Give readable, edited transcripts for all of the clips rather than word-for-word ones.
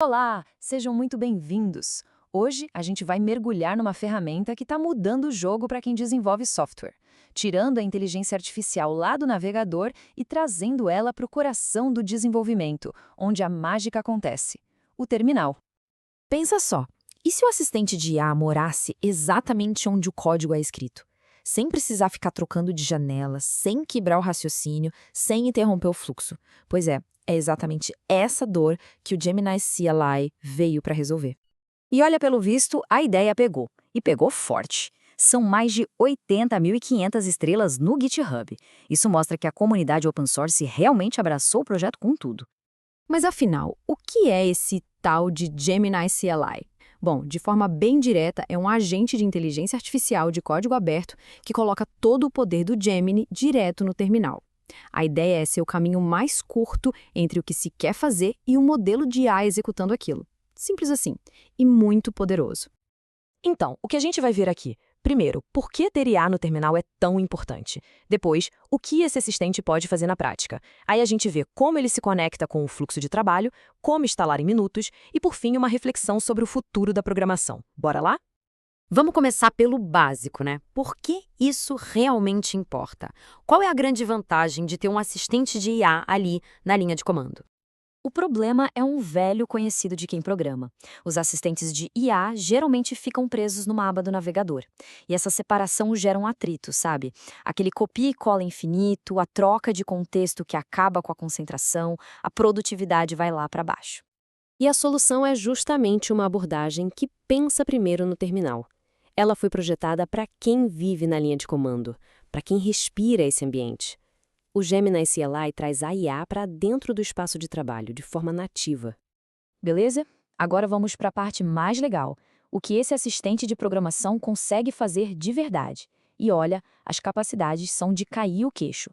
Olá, sejam muito bem-vindos. Hoje a gente vai mergulhar numa ferramenta que está mudando o jogo para quem desenvolve software, tirando a inteligência artificial lá do navegador e trazendo ela para o coração do desenvolvimento, onde a mágica acontece: o terminal. Pensa só, e se o assistente de IA morasse exatamente onde o código é escrito? Sem precisar ficar trocando de janela, sem quebrar o raciocínio, sem interromper o fluxo. Pois é exatamente essa dor que o Gemini CLI veio para resolver. E olha, pelo visto, a ideia pegou. E pegou forte. São mais de 80.500 estrelas no GitHub. Isso mostra que a comunidade open source realmente abraçou o projeto com tudo. Mas afinal, o que é esse tal de Gemini CLI? Bom, de forma bem direta, é um agente de inteligência artificial de código aberto que coloca todo o poder do Gemini direto no terminal. A ideia é ser o caminho mais curto entre o que se quer fazer e o modelo de IA executando aquilo. Simples assim, e muito poderoso. Então, o que a gente vai ver aqui? Primeiro, por que ter IA no terminal é tão importante? Depois, o que esse assistente pode fazer na prática? Aí a gente vê como ele se conecta com o fluxo de trabalho, como instalar em minutos e, por fim, uma reflexão sobre o futuro da programação. Bora lá? Vamos começar pelo básico, né? Por que isso realmente importa? Qual é a grande vantagem de ter um assistente de IA ali na linha de comando? O problema é um velho conhecido de quem programa. Os assistentes de IA geralmente ficam presos numa aba do navegador. E essa separação gera um atrito, sabe? Aquele copia e cola infinito, a troca de contexto que acaba com a concentração, a produtividade vai lá para baixo. E a solução é justamente uma abordagem que pensa primeiro no terminal. Ela foi projetada para quem vive na linha de comando, para quem respira esse ambiente. O Gemini CLI traz a IA para dentro do espaço de trabalho, de forma nativa. Beleza? Agora vamos para a parte mais legal. O que esse assistente de programação consegue fazer de verdade. E olha, as capacidades são de cair o queixo.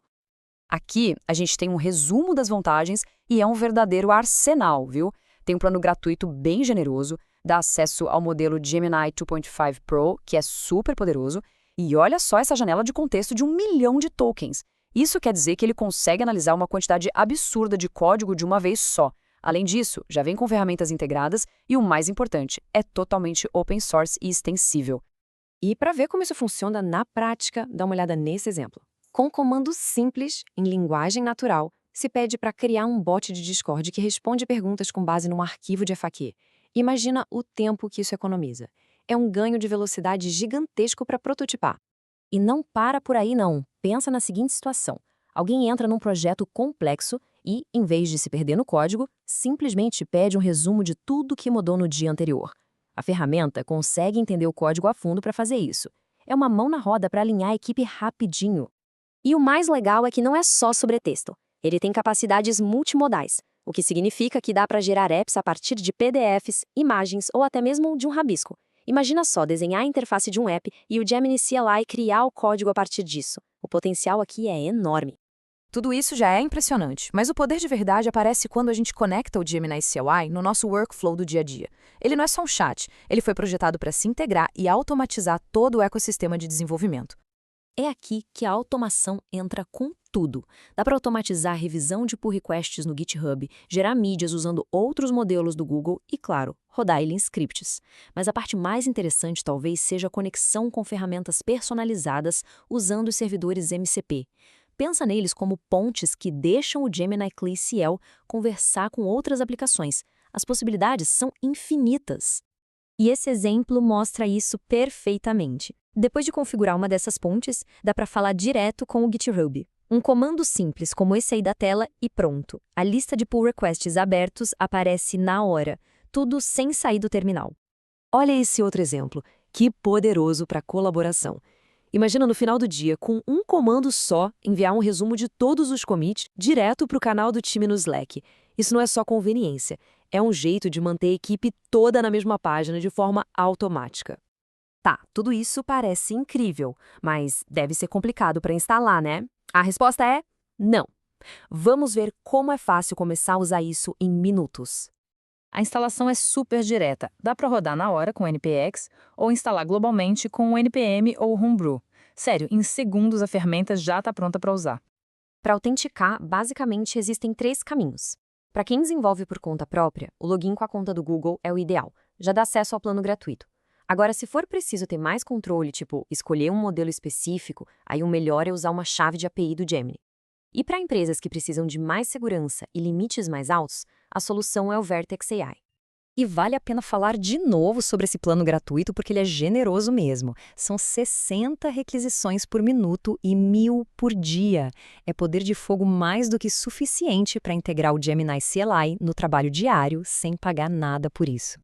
Aqui, a gente tem um resumo das vantagens e é um verdadeiro arsenal, viu? Tem um plano gratuito bem generoso, dá acesso ao modelo Gemini 2.5 Pro, que é super poderoso, e olha só essa janela de contexto de 1 milhão de tokens. Isso quer dizer que ele consegue analisar uma quantidade absurda de código de uma vez só. Além disso, já vem com ferramentas integradas e o mais importante, é totalmente open source e extensível. E para ver como isso funciona na prática, dá uma olhada nesse exemplo. Com comandos simples, em linguagem natural, se pede para criar um bot de Discord que responde perguntas com base num arquivo de FAQ. Imagina o tempo que isso economiza. É um ganho de velocidade gigantesco para prototipar. E não para por aí não. Pensa na seguinte situação. Alguém entra num projeto complexo e, em vez de se perder no código, simplesmente pede um resumo de tudo que mudou no dia anterior. A ferramenta consegue entender o código a fundo para fazer isso. É uma mão na roda para alinhar a equipe rapidinho. E o mais legal é que não é só sobre texto. Ele tem capacidades multimodais, o que significa que dá para gerar apps a partir de PDFs, imagens ou até mesmo de um rabisco. Imagina só desenhar a interface de um app e o Gemini CLI criar o código a partir disso. O potencial aqui é enorme. Tudo isso já é impressionante, mas o poder de verdade aparece quando a gente conecta o Gemini CLI no nosso workflow do dia a dia. Ele não é só um chat, ele foi projetado para se integrar e automatizar todo o ecossistema de desenvolvimento. É aqui que a automação entra com tudo. Dá para automatizar a revisão de pull requests no GitHub, gerar mídias usando outros modelos do Google e, claro, rodar ele em scripts. Mas a parte mais interessante talvez seja a conexão com ferramentas personalizadas usando os servidores MCP. Pensa neles como pontes que deixam o Gemini CLI CL conversar com outras aplicações. As possibilidades são infinitas. E esse exemplo mostra isso perfeitamente. Depois de configurar uma dessas pontes, dá para falar direto com o GitHub. Um comando simples como esse aí da tela e pronto. A lista de pull requests abertos aparece na hora, tudo sem sair do terminal. Olha esse outro exemplo, que poderoso para colaboração. Imagina no final do dia, com um comando só, enviar um resumo de todos os commits direto para o canal do time no Slack. Isso não é só conveniência, é um jeito de manter a equipe toda na mesma página de forma automática. Tá, tudo isso parece incrível, mas deve ser complicado para instalar, né? A resposta é não. Vamos ver como é fácil começar a usar isso em minutos. A instalação é super direta. Dá para rodar na hora com npx ou instalar globalmente com o npm ou Homebrew. Sério, em segundos a ferramenta já está pronta para usar. Para autenticar, basicamente existem 3 caminhos. Para quem desenvolve por conta própria, o login com a conta do Google é o ideal. Já dá acesso ao plano gratuito. Agora, se for preciso ter mais controle, tipo escolher um modelo específico, aí o melhor é usar uma chave de API do Gemini. E para empresas que precisam de mais segurança e limites mais altos, a solução é o Vertex AI. E vale a pena falar de novo sobre esse plano gratuito porque ele é generoso mesmo. São 60 requisições por minuto e 1.000 por dia. É poder de fogo mais do que suficiente para integrar o Gemini CLI no trabalho diário sem pagar nada por isso.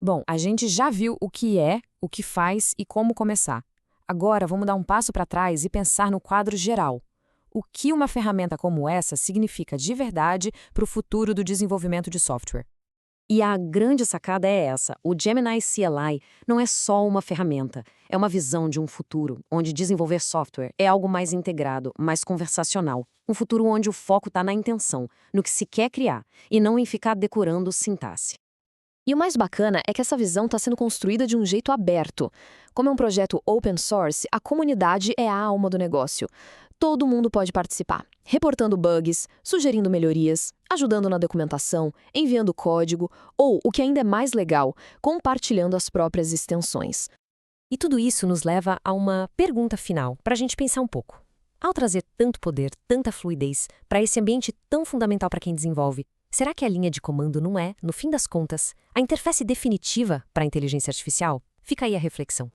Bom, a gente já viu o que é, o que faz e como começar. Agora vamos dar um passo para trás e pensar no quadro geral. O que uma ferramenta como essa significa de verdade para o futuro do desenvolvimento de software? E a grande sacada é essa: o Gemini CLI não é só uma ferramenta, é uma visão de um futuro onde desenvolver software é algo mais integrado, mais conversacional. Um futuro onde o foco está na intenção, no que se quer criar, e não em ficar decorando sintaxe. E o mais bacana é que essa visão está sendo construída de um jeito aberto. Como é um projeto open source, a comunidade é a alma do negócio. Todo mundo pode participar, reportando bugs, sugerindo melhorias, ajudando na documentação, enviando código ou, o que ainda é mais legal, compartilhando as próprias extensões. E tudo isso nos leva a uma pergunta final, para a gente pensar um pouco. Ao trazer tanto poder, tanta fluidez, para esse ambiente tão fundamental para quem desenvolve, será que a linha de comando não é, no fim das contas, a interface definitiva para a inteligência artificial? Fica aí a reflexão.